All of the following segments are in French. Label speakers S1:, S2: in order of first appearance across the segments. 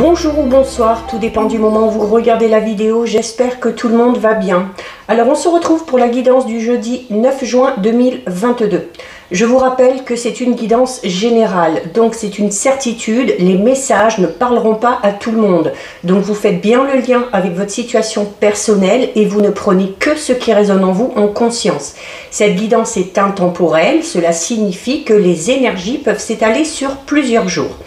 S1: Bonjour ou bonsoir, tout dépend du moment où vous regardez la vidéo, j'espère que tout le monde va bien. Alors on se retrouve pour la guidance du jeudi 9 juin 2022. Je vous rappelle que c'est une guidance générale, donc c'est une certitude, les messages ne parleront pas à tout le monde. Donc vous faites bien le lien avec votre situation personnelle et vous ne prenez que ce qui résonne en vous en conscience. Cette guidance est intemporelle, cela signifie que les énergies peuvent s'étaler sur plusieurs jours.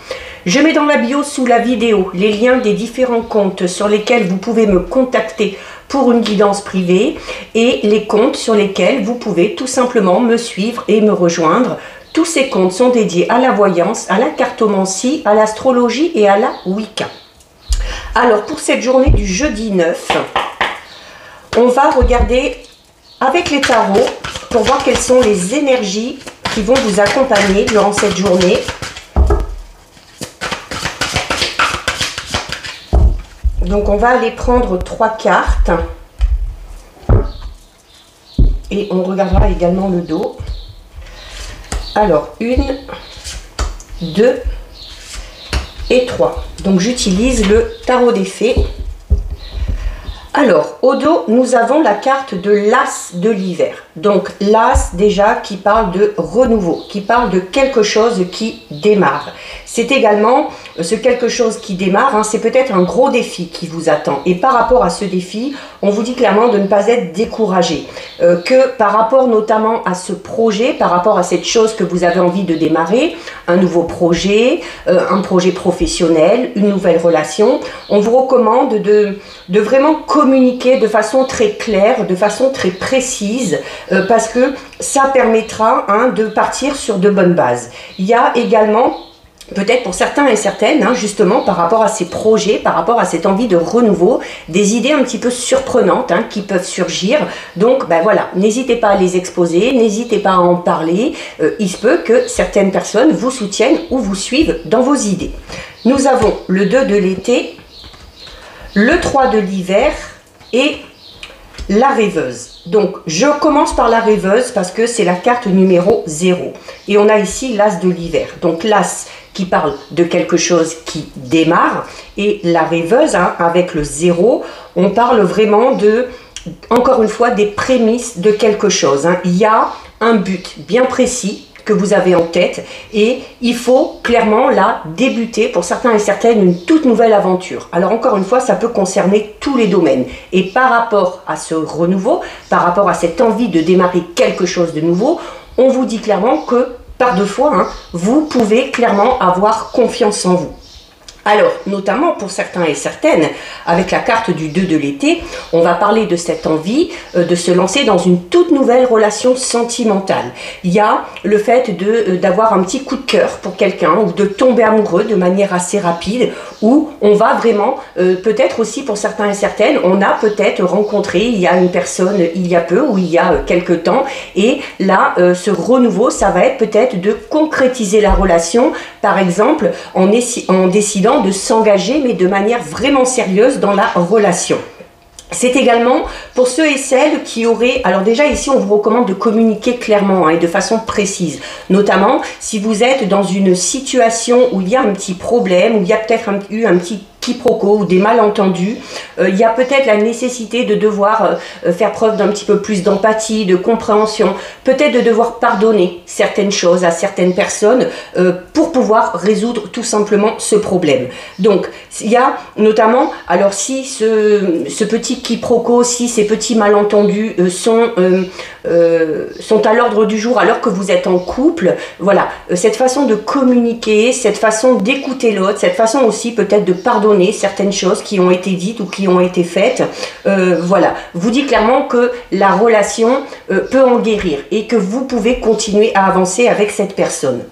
S1: Je mets dans la bio sous la vidéo les liens des différents comptes sur lesquels vous pouvez me contacter pour une guidance privée et les comptes sur lesquels vous pouvez tout simplement me suivre et me rejoindre. Tous ces comptes sont dédiés à la voyance, à la cartomancie, à l'astrologie et à la Wicca. Alors pour cette journée du jeudi 9, on va regarder avec les tarots pour voir quelles sont les énergies qui vont vous accompagner durant cette journée. Donc on va aller prendre 3 cartes et on regardera également le dos. Alors 1, 2 et 3. Donc j'utilise le tarot des fées. Alors au dos nous avons la carte de l'As de l'hiver. Donc l'As déjà qui parle de renouveau, qui parle de quelque chose qui démarre. C'est également ce quelque chose qui démarre, c'est peut-être un gros défi qui vous attend. Et par rapport à ce défi, on vous dit clairement de ne pas être découragé. Que par rapport notamment à ce projet, par rapport à cette chose que vous avez envie de démarrer, un nouveau projet, un projet professionnel, une nouvelle relation, on vous recommande de vraiment communiquer de façon très claire, de façon très précise, parce que ça permettra de partir sur de bonnes bases. Il y a également peut-être pour certains et certaines, justement par rapport à ces projets, par rapport à cette envie de renouveau, des idées un petit peu surprenantes qui peuvent surgir. Donc voilà, n'hésitez pas à les exposer, n'hésitez pas à en parler. Il se peut que certaines personnes vous soutiennent ou vous suivent dans vos idées. Nous avons le 2 de l'été, le 3 de l'hiver et la rêveuse. Donc je commence par la rêveuse parce que c'est la carte numéro 0. Et on a ici l'As de l'hiver. Donc l'As qui parle de quelque chose qui démarre. Et la rêveuse, avec le 0, on parle vraiment de, encore une fois, des prémices de quelque chose. Il y a un but bien précis que vous avez en tête et il faut clairement là débuter pour certains et certaines une toute nouvelle aventure. Alors encore une fois, ça peut concerner tous les domaines et par rapport à ce renouveau, par rapport à cette envie de démarrer quelque chose de nouveau, on vous dit clairement que par 2 fois, vous pouvez clairement avoir confiance en vous. Alors, notamment pour certains et certaines, avec la carte du 2 de l'été, on va parler de cette envie de se lancer dans une toute nouvelle relation sentimentale. Il y a le fait d'avoir un petit coup de cœur pour quelqu'un ou de tomber amoureux de manière assez rapide où on va vraiment, peut-être aussi pour certains et certaines, on a peut-être rencontré, il y a une personne il y a peu ou il y a quelques temps et là, ce renouveau, ça va être peut-être de concrétiser la relation, par exemple, en décidant de s'engager mais de manière vraiment sérieuse dans la relation. C'est également pour ceux et celles qui auraient, alors déjà ici on vous recommande de communiquer clairement et de façon précise, notamment si vous êtes dans une situation où il y a un petit problème, où il y a peut-être eu un petit quiproquo ou des malentendus, il y a peut-être la nécessité de devoir faire preuve d'un petit peu plus d'empathie, de compréhension, peut-être de devoir pardonner certaines choses à certaines personnes pour pouvoir résoudre tout simplement ce problème. Donc il y a notamment, alors si ce petit quiproquo, si ces petits malentendus sont à l'ordre du jour alors que vous êtes en couple, voilà, cette façon de communiquer, cette façon d'écouter l'autre, cette façon aussi peut-être de pardonner certaines choses qui ont été dites ou qui ont été faites, voilà, vous dit clairement que la relation peut en guérir et que vous pouvez continuer à avancer avec cette personne.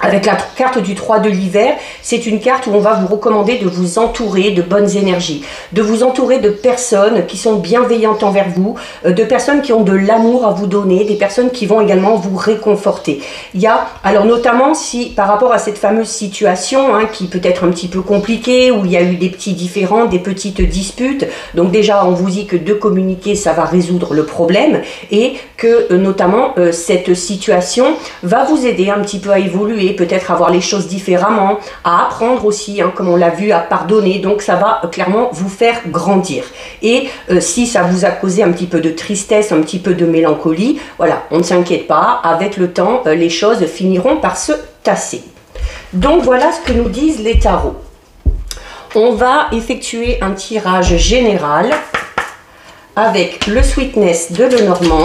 S1: Avec la carte du 3 de l'hiver, c'est une carte où on va vous recommander de vous entourer de bonnes énergies, de vous entourer de personnes qui sont bienveillantes envers vous, de personnes qui ont de l'amour à vous donner, des personnes qui vont également vous réconforter. Il y a, alors notamment si par rapport à cette fameuse situation qui peut être un petit peu compliquée, où il y a eu des petits différends, des petites disputes, donc déjà on vous dit que de communiquer ça va résoudre le problème et que notamment cette situation va vous aider un petit peu à évoluer, peut-être à voir les choses différemment, à apprendre aussi, hein, comme on l'a vu, à pardonner. Donc ça va clairement vous faire grandir. Et si ça vous a causé un petit peu de tristesse, un petit peu de mélancolie, voilà, on ne s'inquiète pas, avec le temps, les choses finiront par se tasser. Donc voilà ce que nous disent les tarots. On va effectuer un tirage général avec le Sweetness de Lenormand.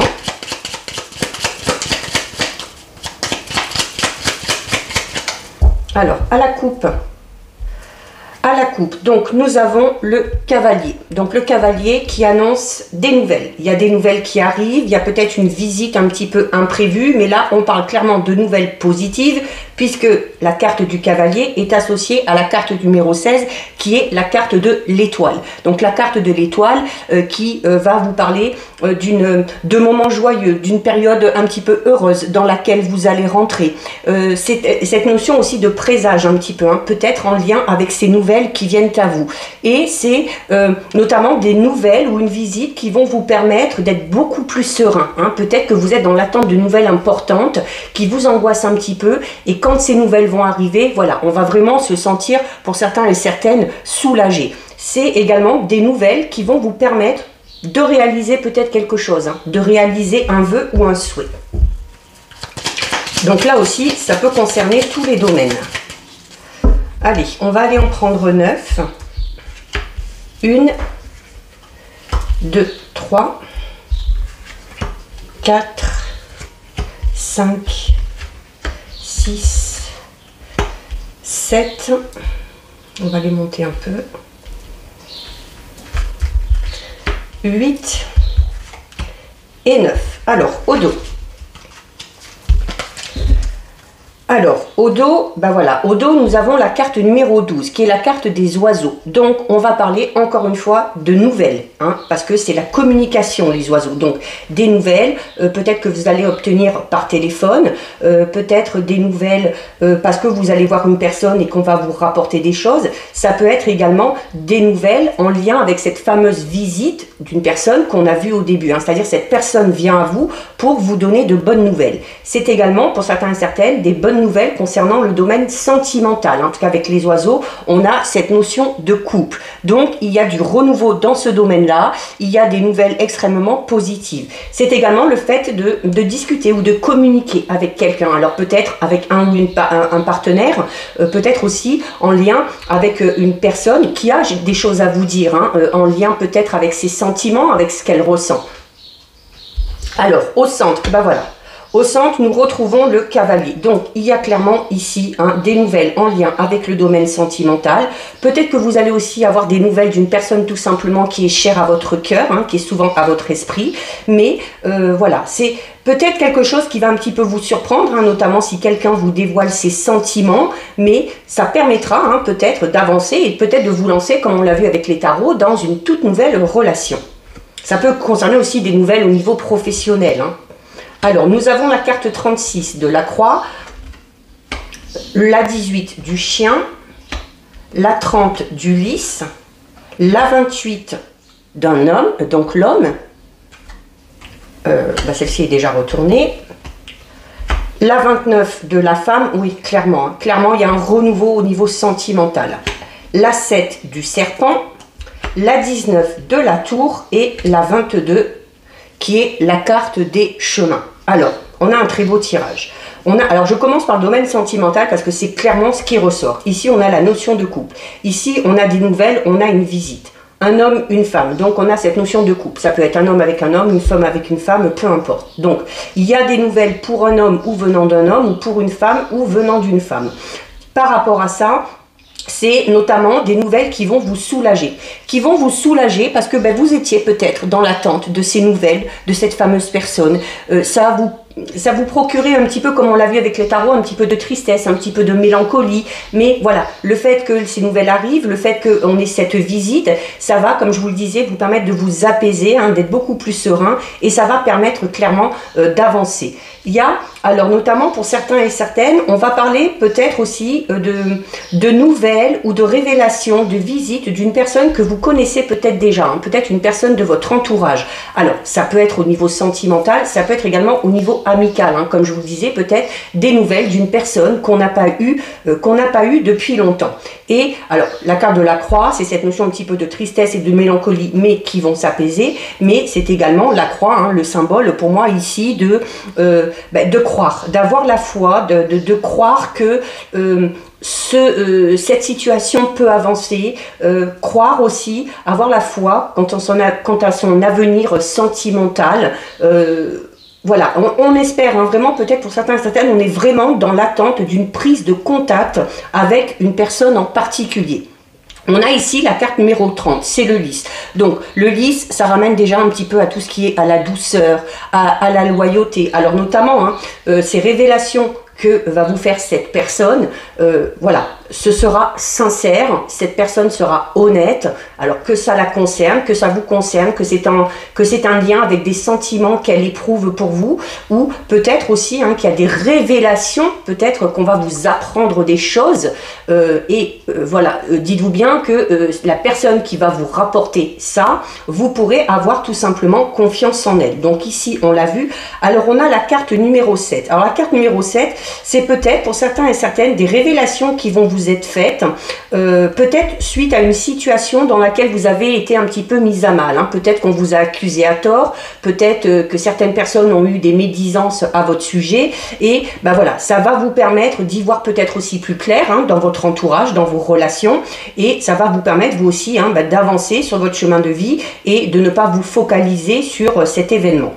S1: Alors, à la coupe, donc nous avons le cavalier. Donc le cavalier qui annonce des nouvelles. Il y a des nouvelles qui arrivent, il y a peut-être une visite un petit peu imprévue, mais là on parle clairement de nouvelles positives, puisque la carte du cavalier est associée à la carte numéro 16, qui est la carte de l'étoile. Donc la carte de l'étoile qui va vous parler de moments joyeux, d'une période un petit peu heureuse dans laquelle vous allez rentrer. Cette notion aussi de présage un petit peu, hein, peut-être en lien avec ces nouvelles qui viennent à vous. Et c'est notamment des nouvelles ou une visite qui vont vous permettre d'être beaucoup plus serein. Hein. Peut-être que vous êtes dans l'attente de nouvelles importantes qui vous angoissent un petit peu, et quand ces nouvelles vont arriver, voilà, on va vraiment se sentir, pour certains et certaines, soulagés. C'est également des nouvelles qui vont vous permettre de réaliser peut-être quelque chose, hein, de réaliser un vœu ou un souhait. Donc là aussi, ça peut concerner tous les domaines. Allez, on va aller en prendre 9. 1, 2, 3, 4, 5, 6, 7. On va les monter un peu. 8 et 9. Alors, au dos. Alors, au dos, ben voilà, au dos, nous avons la carte numéro 12, qui est la carte des oiseaux. Donc, on va parler encore une fois de nouvelles, hein, parce que c'est la communication, les oiseaux. Donc, des nouvelles, peut-être que vous allez obtenir par téléphone, peut-être des nouvelles parce que vous allez voir une personne et qu'on va vous rapporter des choses. Ça peut être également des nouvelles en lien avec cette fameuse visite d'une personne qu'on a vue au début. Hein, c'est-à-dire, cette personne vient à vous pour vous donner de bonnes nouvelles. C'est également, pour certains et certaines, des bonnes nouvelles concernant le domaine sentimental. En tout cas, avec les oiseaux, on a cette notion de couple. Donc, il y a du renouveau dans ce domaine-là. Il y a des nouvelles extrêmement positives. C'est également le fait de discuter ou de communiquer avec quelqu'un. Alors, peut-être avec un partenaire, peut-être aussi en lien avec une personne qui a des choses à vous dire, hein, en lien peut-être avec ses sentiments, avec ce qu'elle ressent. Alors, au centre, ben voilà. Au centre, nous retrouvons le cavalier. Donc, il y a clairement ici des nouvelles en lien avec le domaine sentimental. Peut-être que vous allez aussi avoir des nouvelles d'une personne tout simplement qui est chère à votre cœur, hein, qui est souvent à votre esprit. Mais voilà, c'est peut-être quelque chose qui va un petit peu vous surprendre, hein, notamment si quelqu'un vous dévoile ses sentiments. Mais ça permettra peut-être d'avancer et peut-être de vous lancer, comme on l'a vu avec les tarots, dans une toute nouvelle relation. Ça peut concerner aussi des nouvelles au niveau professionnel, hein. Alors, nous avons la carte 36 de la croix, la 18 du chien, la 30 du lys, la 28 d'un homme, donc l'homme, celle-ci est déjà retournée, la 29 de la femme, oui, clairement, hein, clairement, il y a un renouveau au niveau sentimental, la 7 du serpent, la 19 de la tour et la 22 qui est la carte des chemins. Alors, on a un très beau tirage. Alors, je commence par le domaine sentimental parce que c'est clairement ce qui ressort. Ici, on a la notion de couple. Ici, on a des nouvelles, on a une visite. Un homme, une femme. Donc, on a cette notion de couple. Ça peut être un homme avec un homme, une femme avec une femme, peu importe. Donc, il y a des nouvelles pour un homme ou venant d'un homme, ou pour une femme ou venant d'une femme. Par rapport à ça, c'est notamment des nouvelles qui vont vous soulager. Qui vont vous soulager parce que vous étiez peut-être dans l'attente de ces nouvelles, de cette fameuse personne. Ça vous procurait un petit peu, comme on l'a vu avec les tarots, un petit peu de tristesse, un petit peu de mélancolie. Mais voilà, le fait que ces nouvelles arrivent, le fait qu'on ait cette visite, ça va, comme je vous le disais, vous permettre de vous apaiser, hein, d'être beaucoup plus serein. Et ça va permettre clairement d'avancer. Il y a Alors notamment pour certains et certaines, on va parler peut-être aussi de nouvelles ou de révélations, de visites d'une personne que vous connaissez peut-être déjà, hein, peut-être une personne de votre entourage. Alors ça peut être au niveau sentimental, ça peut être également au niveau amical, hein, comme je vous disais, peut-être des nouvelles d'une personne qu'on n'a pas eu depuis longtemps. Et alors la carte de la croix, c'est cette notion un petit peu de tristesse et de mélancolie, mais qui vont s'apaiser, mais c'est également la croix, hein, le symbole pour moi ici de croire, d'avoir la foi, de croire que cette situation peut avancer, croire aussi, avoir la foi quant à son avenir sentimental. Voilà, on espère, hein, vraiment, peut-être pour certains et certaines, on est vraiment dans l'attente d'une prise de contact avec une personne en particulier. On a ici la carte numéro 30, c'est le lys. Donc le lys, ça ramène déjà un petit peu à tout ce qui est à la douceur, à la loyauté. Alors notamment, hein, ces révélations que va vous faire cette personne, voilà, ce sera sincère, cette personne sera honnête, alors que ça la concerne, que ça vous concerne, que c'est un lien avec des sentiments qu'elle éprouve pour vous, ou peut-être aussi hein, qu'il y a des révélations, peut-être qu'on va vous apprendre des choses, voilà, dites-vous bien que la personne qui va vous rapporter ça, vous pourrez avoir tout simplement confiance en elle. Donc ici, on l'a vu. Alors on a la carte numéro 7. Alors la carte numéro 7, c'est peut-être pour certains et certaines des révélations qui vont vous être faites, peut-être suite à une situation dans laquelle vous avez été un petit peu mise à mal, hein. Peut-être qu'on vous a accusé à tort, peut-être que certaines personnes ont eu des médisances à votre sujet, et ben voilà, ça va vous permettre d'y voir peut-être aussi plus clair hein, dans votre entourage, dans vos relations, et ça va vous permettre vous aussi hein, d'avancer sur votre chemin de vie et de ne pas vous focaliser sur cet événement.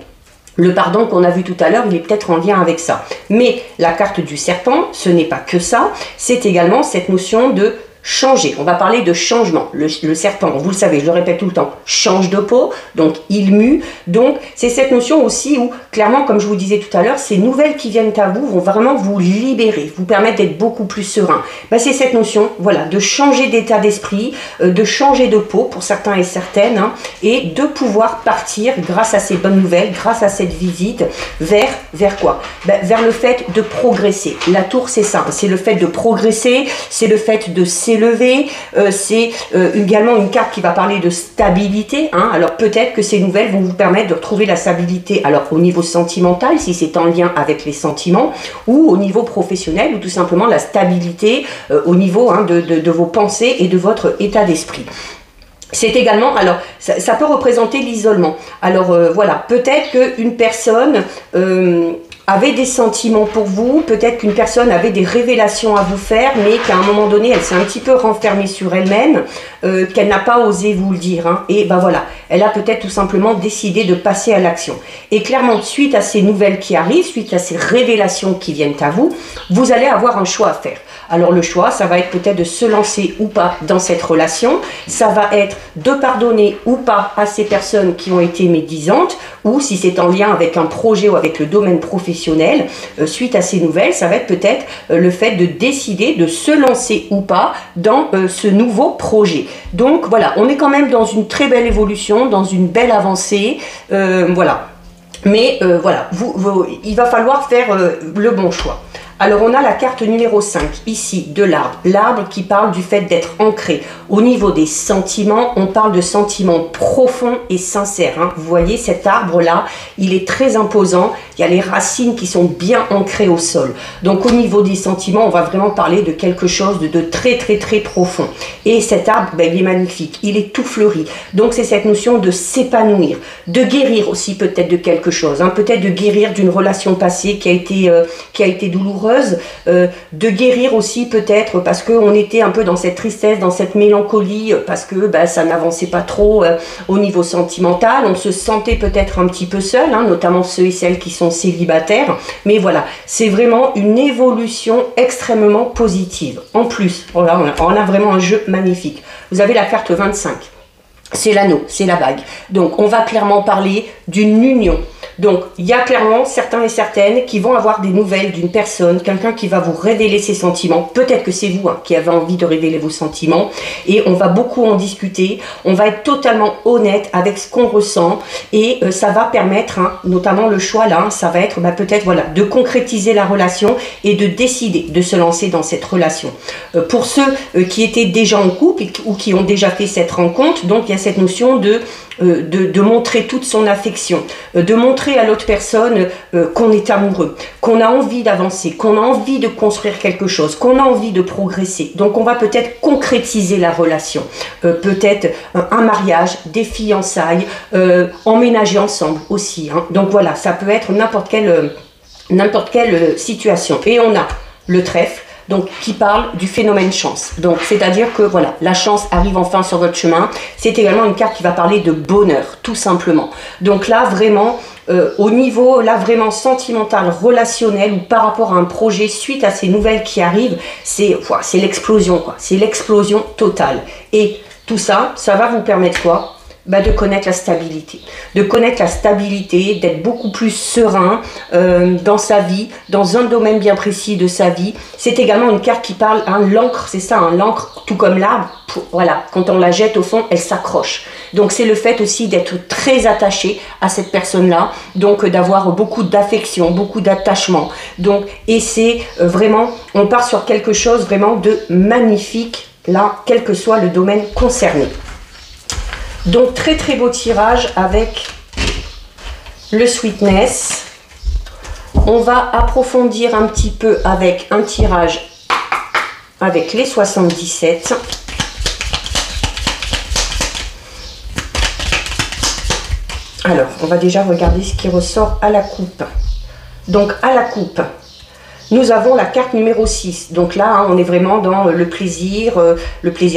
S1: Le pardon qu'on a vu tout à l'heure, il est peut-être en lien avec ça. Mais la carte du serpent, ce n'est pas que ça, c'est également cette notion de changer. On va parler de changement. Le serpent, vous le savez, je le répète tout le temps, change de peau, donc il mue. Donc c'est cette notion aussi où, clairement, comme je vous disais tout à l'heure, ces nouvelles qui viennent à vous vont vraiment vous libérer, vous permettre d'être beaucoup plus serein. Ben, c'est cette notion, voilà, de changer d'état d'esprit, de changer de peau pour certains et certaines, hein, et de pouvoir partir grâce à ces bonnes nouvelles, grâce à cette visite, vers quoi? Ben, vers le fait de progresser. La tour, c'est ça, c'est le fait de progresser, c'est le fait de s'élever, c'est également une carte qui va parler de stabilité, hein. Alors peut-être que ces nouvelles vont vous permettre de retrouver la stabilité, alors au niveau sentimental, si c'est en lien avec les sentiments, ou au niveau professionnel, ou tout simplement la stabilité au niveau hein, de vos pensées et de votre état d'esprit. C'est également, alors ça peut représenter l'isolement. Alors voilà, peut-être qu'une personne avait des sentiments pour vous, peut-être qu'une personne avait des révélations à vous faire, mais qu'à un moment donné, elle s'est un petit peu renfermée sur elle-même, qu'elle n'a pas osé vous le dire. Hein, et ben voilà, elle a peut-être tout simplement décidé de passer à l'action. Et clairement, suite à ces nouvelles qui arrivent, suite à ces révélations qui viennent à vous, vous allez avoir un choix à faire. Alors le choix, ça va être peut-être de se lancer ou pas dans cette relation, ça va être de pardonner ou pas à ces personnes qui ont été médisantes, ou si c'est en lien avec un projet ou avec le domaine professionnel, suite à ces nouvelles, ça va être peut-être le fait de décider de se lancer ou pas dans ce nouveau projet. Donc voilà, on est quand même dans une très belle évolution, dans une belle avancée, voilà. Mais voilà, il va falloir faire le bon choix. Alors on a la carte numéro 5, ici, de l'arbre. L'arbre qui parle du fait d'être ancré. Au niveau des sentiments, on parle de sentiments profonds et sincères. Hein. Vous voyez cet arbre-là, il est très imposant. Il y a les racines qui sont bien ancrées au sol. Donc au niveau des sentiments, on va vraiment parler de quelque chose de très très très profond. Et cet arbre, ben, il est magnifique, il est tout fleuri. Donc c'est cette notion de s'épanouir, de guérir aussi peut-être de quelque chose. Hein. Peut-être de guérir d'une relation passée qui a été douloureuse. De guérir aussi peut-être parce qu'on était un peu dans cette tristesse, dans cette mélancolie, parce que bah, ça n'avançait pas trop au niveau sentimental, on se sentait peut-être un petit peu seul, hein, notamment ceux et celles qui sont célibataires, mais voilà, c'est vraiment une évolution extrêmement positive. En plus, voilà, on a vraiment un jeu magnifique. Vous avez la carte 25. C'est l'anneau, c'est la bague. Donc on va clairement parler d'une union. Donc, il y a clairement certains et certaines qui vont avoir des nouvelles d'une personne, quelqu'un qui va vous révéler ses sentiments. Peut-être que c'est vous qui avez envie de révéler vos sentiments. Et on va beaucoup en discuter. On va être totalement honnête avec ce qu'on ressent. Et ça va permettre, notamment le choix là, ça va être peut-être voilà, de concrétiser la relation et de décider de se lancer dans cette relation. Pour ceux qui étaient déjà en couple ou qui ont déjà fait cette rencontre, donc il y a cette notion de montrer toute son affection, de montrer à l'autre personne qu'on est amoureux, qu'on a envie d'avancer, qu'on a envie de construire quelque chose, qu'on a envie de progresser. Donc on va peut-être concrétiser la relation, peut-être un mariage, des fiançailles, emménager ensemble aussi. Donc voilà, ça peut être n'importe quelle situation. Et on a le trèfle, donc qui parle du phénomène chance. Donc c'est-à-dire que voilà, la chance arrive enfin sur votre chemin. C'est également une carte qui va parler de bonheur, tout simplement. Donc là vraiment, au niveau là vraiment sentimental, relationnel ou par rapport à un projet suite à ces nouvelles qui arrivent, c'est l'explosion quoi. C'est l'explosion totale. Et tout ça, ça va vous permettre quoi? De connaître la stabilité. De connaître la stabilité, d'être beaucoup plus serein dans sa vie, dans un domaine bien précis de sa vie. C'est également une carte qui parle, l'encre, c'est ça, l'encre, tout comme l'arbre, voilà, quand on la jette au fond, elle s'accroche. Donc c'est le fait aussi d'être très attaché à cette personne-là, donc d'avoir beaucoup d'affection, beaucoup d'attachement. Donc, et c'est vraiment, on part sur quelque chose vraiment de magnifique, là, quel que soit le domaine concerné. Donc très très beau tirage avec le Sweetness. On va approfondir un petit peu avec un tirage avec les 77. Alors, on va déjà regarder ce qui ressort à la coupe. Donc à la coupe, nous avons la carte numéro 6. Donc là, on est vraiment dans le plaisir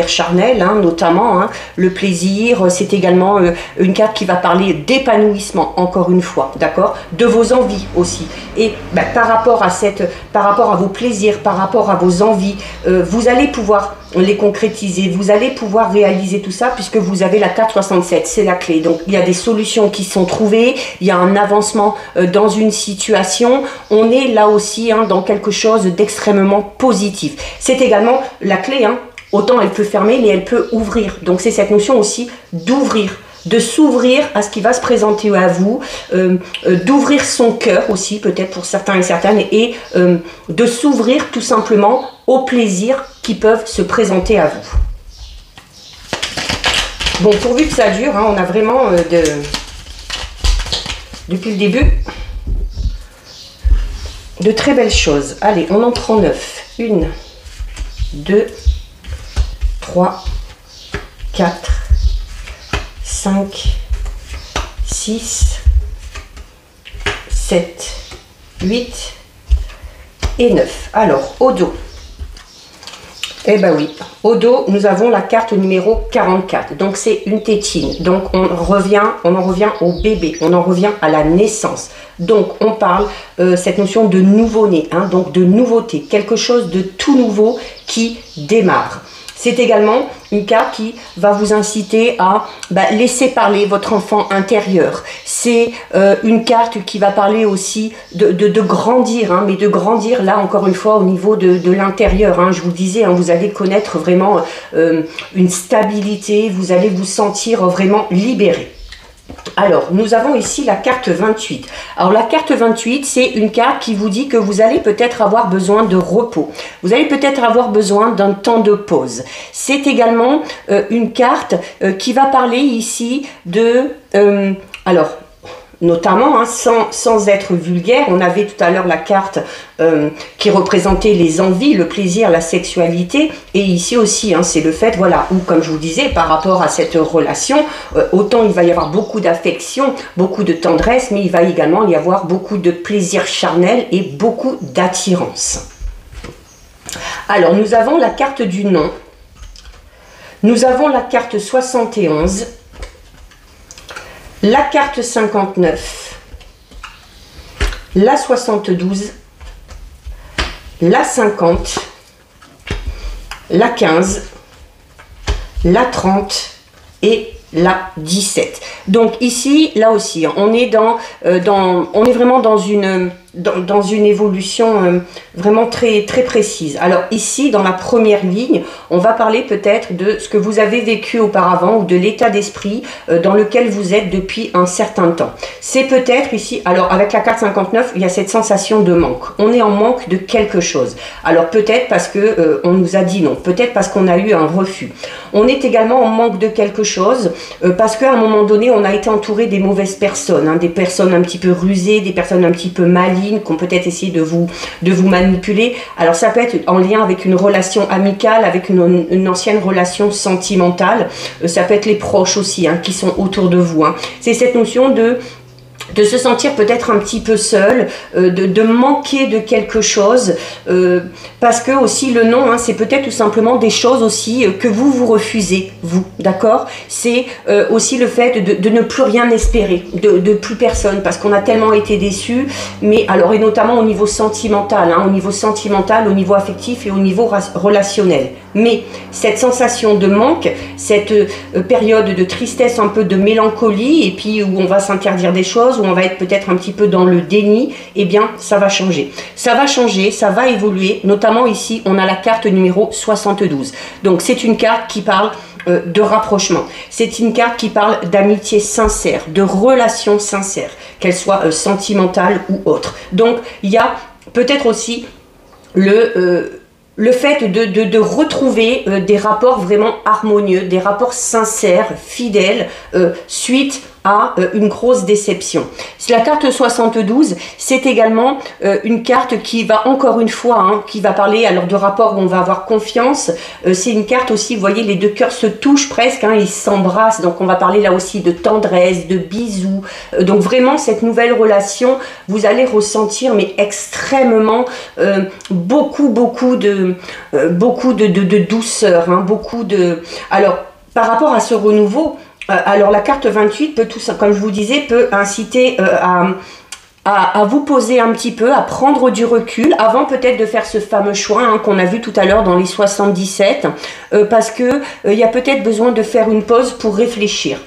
S1: charnel, notamment. Le plaisir, c'est également une carte qui va parler d'épanouissement, encore une fois, d'accord? De vos envies aussi. Et par rapport à vos plaisirs, par rapport à vos envies, vous allez pouvoir les concrétiser, vous allez pouvoir réaliser tout ça puisque vous avez la carte 67, c'est la clé. Donc il y a des solutions qui sont trouvées, il y a un avancement dans une situation, on est là aussi dans quelque chose d'extrêmement positif. C'est également la clé, autant elle peut fermer mais elle peut ouvrir. Donc c'est cette notion aussi d'ouvrir, de s'ouvrir à ce qui va se présenter à vous, d'ouvrir son cœur aussi peut-être pour certains et certaines et de s'ouvrir tout simplement aux plaisirs qui peuvent se présenter à vous. Bon, pourvu que ça dure, on a vraiment depuis le début de très belles choses. Allez, on en prend 9. 1, 2, 3, 4, 5, 6, 7, 8 et 9. Alors, au dos. Eh ben oui, au dos, nous avons la carte numéro 44. Donc, c'est une tétine. Donc, on en revient au bébé. On en revient à la naissance. Donc, on parle cette notion de nouveau-né, donc de nouveauté. Quelque chose de tout nouveau qui démarre. C'est également une carte qui va vous inciter à laisser parler votre enfant intérieur. C'est une carte qui va parler aussi de grandir, mais de grandir là encore une fois au niveau de l'intérieur. Je vous disais, vous allez connaître vraiment une stabilité, vous allez vous sentir vraiment libéré. Alors, nous avons ici la carte 28. Alors, la carte 28, c'est une carte qui vous dit que vous allez peut-être avoir besoin de repos. Vous allez peut-être avoir besoin d'un temps de pause. C'est également une carte qui va parler ici de... notamment, sans être vulgaire, on avait tout à l'heure la carte qui représentait les envies, le plaisir, la sexualité, et ici aussi, c'est le fait, voilà, où comme je vous disais, par rapport à cette relation, autant il va y avoir beaucoup d'affection, beaucoup de tendresse, mais il va également y avoir beaucoup de plaisir charnel et beaucoup d'attirance. Alors, nous avons la carte du non, nous avons la carte 71, la carte 59, la 72, la 50, la 15, la 30 et la 17. Donc ici, là aussi, on est vraiment dans une évolution vraiment très précise. Alors ici, dans la première ligne, on va parler peut-être de ce que vous avez vécu auparavant ou de l'état d'esprit dans lequel vous êtes depuis un certain temps. C'est peut-être ici, alors avec la carte 59, il y a cette sensation de manque. On est en manque de quelque chose. Alors peut-être parce que on nous a dit non, peut-être parce qu'on a eu un refus. On est également en manque de quelque chose parce qu'à un moment donné, on a été entouré des mauvaises personnes, hein, des personnes un petit peu rusées, des personnes un petit peu malignes, qui ont peut-être essayé de vous manipuler. Alors ça peut être en lien avec une relation amicale, avec une ancienne relation sentimentale. Ça peut être les proches aussi, hein, qui sont autour de vous. Hein. C'est cette notion de se sentir peut-être un petit peu seul, de manquer de quelque chose, parce que aussi le non, hein, c'est peut-être tout simplement des choses aussi que vous refusez, vous, d'accord? C'est aussi le fait de ne plus rien espérer, de plus personne, parce qu'on a tellement été déçus, mais alors, et notamment au niveau sentimental, hein, au niveau affectif et au niveau relationnel. Mais cette sensation de manque, cette période de tristesse, un peu de mélancolie, et puis où on va s'interdire des choses, où on va être peut-être un petit peu dans le déni, eh bien, ça va changer. Ça va changer, ça va évoluer. Notamment ici, on a la carte numéro 72. Donc, c'est une carte qui parle de rapprochement. C'est une carte qui parle d'amitié sincère, de relations sincères, qu'elles soient sentimentales ou autres. Donc, il y a peut-être aussi le fait de retrouver des rapports vraiment harmonieux, des rapports sincères, fidèles, suite à une grosse déception. La carte 72, c'est également une carte qui va encore une fois, hein, qui va parler alors de rapports où on va avoir confiance. C'est une carte aussi, vous voyez, les deux cœurs se touchent presque, hein, ils s'embrassent, donc on va parler là aussi de tendresse, de bisous. Donc vraiment, cette nouvelle relation, vous allez ressentir, mais extrêmement, beaucoup de douceur, hein, beaucoup de... Alors, par rapport à ce renouveau, alors la carte 28 peut tout ça, comme je vous disais, peut inciter à vous poser un petit peu, à prendre du recul avant peut-être de faire ce fameux choix, hein, qu'on a vu tout à l'heure dans les 77, parce que il y a peut-être besoin de faire une pause pour réfléchir.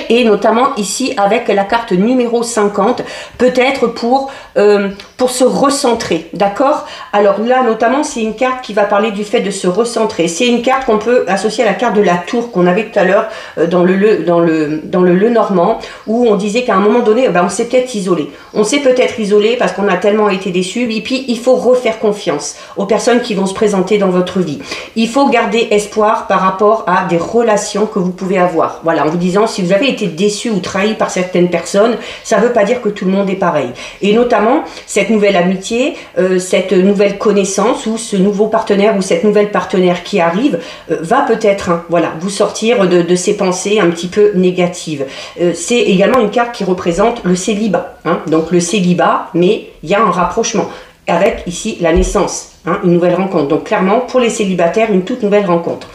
S1: Et notamment ici avec la carte numéro 50, peut-être pour se recentrer, d'accord? Alors là notamment c'est une carte qui va parler du fait de se recentrer. C'est une carte qu'on peut associer à la carte de la tour qu'on avait tout à l'heure dans le Normand, où on disait qu'à un moment donné, on s'est peut-être isolé. On s'est peut-être isolé parce qu'on a tellement été déçus, et puis il faut refaire confiance aux personnes qui vont se présenter dans votre vie. Il faut garder espoir par rapport à des relations que vous pouvez avoir. Voilà, en vous disant, si vous avez été déçu ou trahi par certaines personnes, ça ne veut pas dire que tout le monde est pareil. Et notamment, cette nouvelle amitié, cette nouvelle connaissance ou ce nouveau partenaire ou cette nouvelle partenaire qui arrive va peut-être, hein, voilà, vous sortir de ces pensées un petit peu négatives. C'est également une carte qui représente le célibat, hein, donc le célibat, mais il y a un rapprochement avec ici la naissance, hein, une nouvelle rencontre. Donc clairement, pour les célibataires, une toute nouvelle rencontre.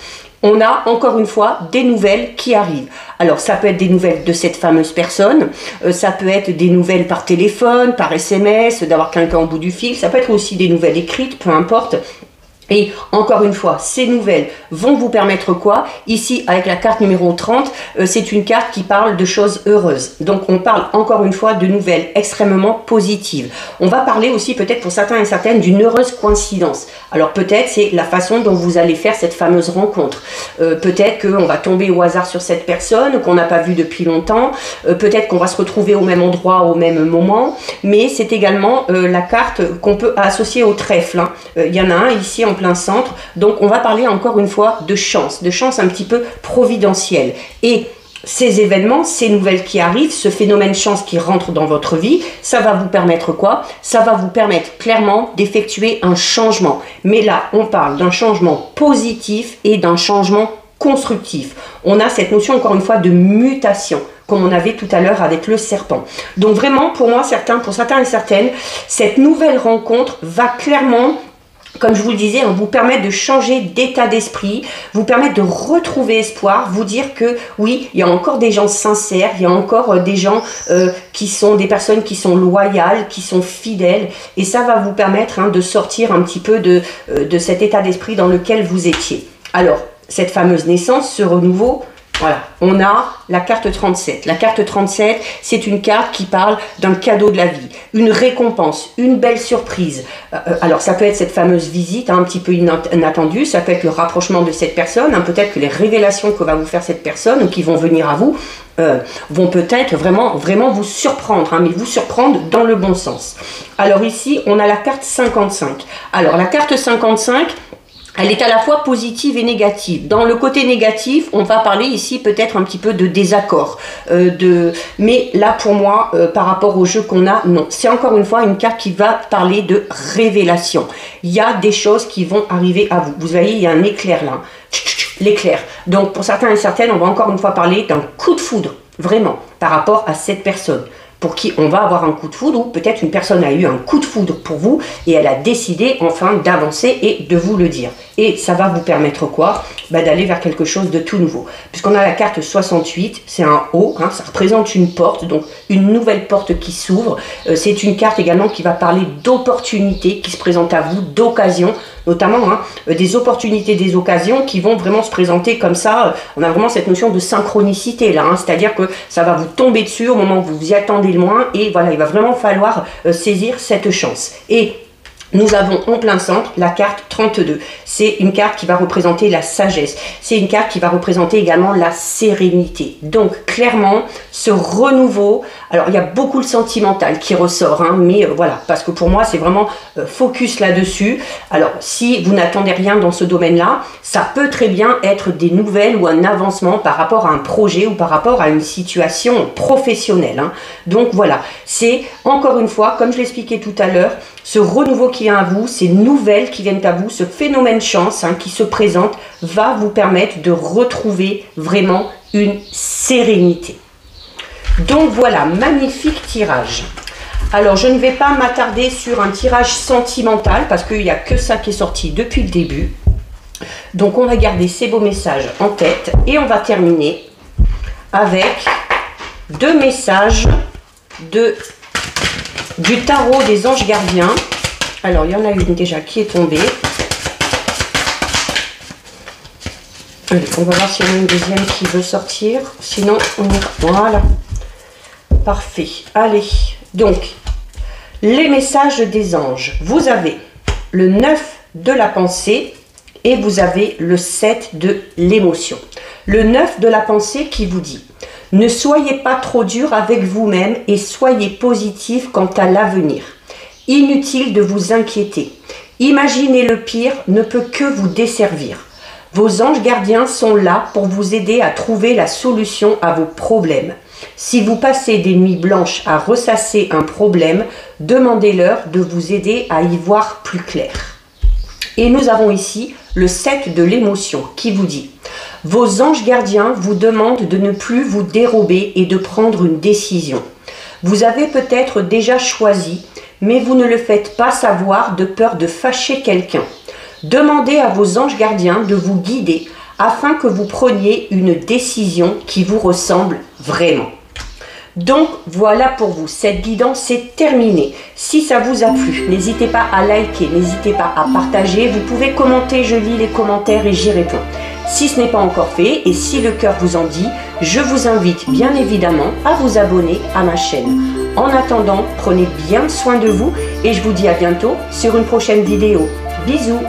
S1: On a encore une fois des nouvelles qui arrivent. Alors ça peut être des nouvelles de cette fameuse personne, ça peut être des nouvelles par téléphone, par SMS, d'avoir quelqu'un au bout du fil, ça peut être aussi des nouvelles écrites, peu importe. Et encore une fois, ces nouvelles vont vous permettre quoi? Ici, avec la carte numéro 30, c'est une carte qui parle de choses heureuses. Donc, on parle encore une fois de nouvelles extrêmement positives. On va parler aussi peut-être pour certains et certaines d'une heureuse coïncidence. Alors, peut-être c'est la façon dont vous allez faire cette fameuse rencontre. Peut-être qu'on va tomber au hasard sur cette personne qu'on n'a pas vue depuis longtemps. Peut-être qu'on va se retrouver au même endroit, au même moment. Mais c'est également la carte qu'on peut associer au trèfle, hein. Il y en a un ici en plein centre, donc on va parler encore une fois de chance un petit peu providentielle. Et ces événements, ces nouvelles qui arrivent, ce phénomène chance qui rentre dans votre vie, ça va vous permettre quoi? Ça va vous permettre clairement d'effectuer un changement. Mais là, on parle d'un changement positif et d'un changement constructif. On a cette notion encore une fois de mutation, comme on avait tout à l'heure avec le serpent. Donc vraiment, pour moi, pour certains et certaines, cette nouvelle rencontre va clairement, comme je vous le disais, vous permettre de changer d'état d'esprit, vous permettre de retrouver espoir, vous dire que oui, il y a encore des gens sincères, il y a encore des gens qui sont des personnes qui sont loyales, qui sont fidèles, et ça va vous permettre de sortir un petit peu de cet état d'esprit dans lequel vous étiez. Alors, cette fameuse naissance, ce renouveau, Voilà, on a la carte 37. La carte 37, c'est une carte qui parle d'un cadeau de la vie, une récompense, une belle surprise. Alors, ça peut être cette fameuse visite, hein, un petit peu inattendue, ça peut être le rapprochement de cette personne, hein, peut-être que les révélations que va vous faire cette personne ou qui vont venir à vous vont peut-être vraiment vous surprendre, hein, mais vous surprendre dans le bon sens. Alors ici, on a la carte 55. Alors, la carte 55... elle est à la fois positive et négative. Dans le côté négatif, on va parler ici peut-être un petit peu de désaccord. Mais là, pour moi, par rapport au jeu qu'on a, non. C'est encore une fois une carte qui va parler de révélation. Il y a des choses qui vont arriver à vous. Vous voyez, il y a un éclair là. L'éclair. Donc, pour certains et certaines, on va encore une fois parler d'un coup de foudre. Vraiment, par rapport à cette personne. Pour qui on va avoir un coup de foudre, ou peut-être une personne a eu un coup de foudre pour vous et elle a décidé enfin d'avancer et de vous le dire. Et ça va vous permettre quoi? D'aller vers quelque chose de tout nouveau. Puisqu'on a la carte 68, c'est un haut, hein, ça représente une porte, donc une nouvelle porte qui s'ouvre. C'est une carte également qui va parler d'opportunités qui se présentent à vous, d'occasions, notamment des opportunités, des occasions qui vont vraiment se présenter comme ça. On a vraiment cette notion de synchronicité là, hein, c'est-à-dire que ça va vous tomber dessus au moment où vous vous y attendez le moins et voilà, il va vraiment falloir saisir cette chance. Et nous avons en plein centre la carte 32. C'est une carte qui va représenter la sagesse. C'est une carte qui va représenter également la sérénité. Donc clairement, ce renouveau, alors il y a beaucoup le sentimental qui ressort, hein, mais voilà, parce que pour moi c'est vraiment focus là-dessus. Alors si vous n'attendez rien dans ce domaine-là, ça peut très bien être des nouvelles ou un avancement par rapport à un projet ou par rapport à une situation professionnelle, hein. Donc voilà, c'est encore une fois, comme je l'expliquais tout à l'heure, ce renouveau qui vient à vous, ces nouvelles qui viennent à vous, ce phénomène chance qui se présente va vous permettre de retrouver vraiment une sérénité. Donc voilà, magnifique tirage. Alors je ne vais pas m'attarder sur un tirage sentimental parce qu'il n'y a que ça qui est sorti depuis le début. Donc on va garder ces beaux messages en tête et on va terminer avec deux messages du tarot des anges gardiens. Alors, il y en a une déjà qui est tombée. Allez, on va voir s'il y en a une deuxième qui veut sortir. Sinon, on ira. Voilà. Parfait. Allez. Donc, les messages des anges. Vous avez le 9 de la pensée et vous avez le 7 de l'émotion. Le 9 de la pensée qui vous dit: ne soyez pas trop dur avec vous-même et soyez positif quant à l'avenir. Inutile de vous inquiéter. Imaginer le pire ne peut que vous desservir. Vos anges gardiens sont là pour vous aider à trouver la solution à vos problèmes. Si vous passez des nuits blanches à ressasser un problème, demandez-leur de vous aider à y voir plus clair. Et nous avons ici le 7 de l'émotion qui vous dit: vos anges gardiens vous demandent de ne plus vous dérober et de prendre une décision. Vous avez peut-être déjà choisi, mais vous ne le faites pas savoir de peur de fâcher quelqu'un. Demandez à vos anges gardiens de vous guider afin que vous preniez une décision qui vous ressemble vraiment. Donc voilà pour vous, cette guidance est terminée. Si ça vous a plu, n'hésitez pas à liker, n'hésitez pas à partager. Vous pouvez commenter, je lis les commentaires et j'y réponds. Si ce n'est pas encore fait et si le cœur vous en dit, je vous invite bien évidemment à vous abonner à ma chaîne. En attendant, prenez bien soin de vous et je vous dis à bientôt sur une prochaine vidéo. Bisous!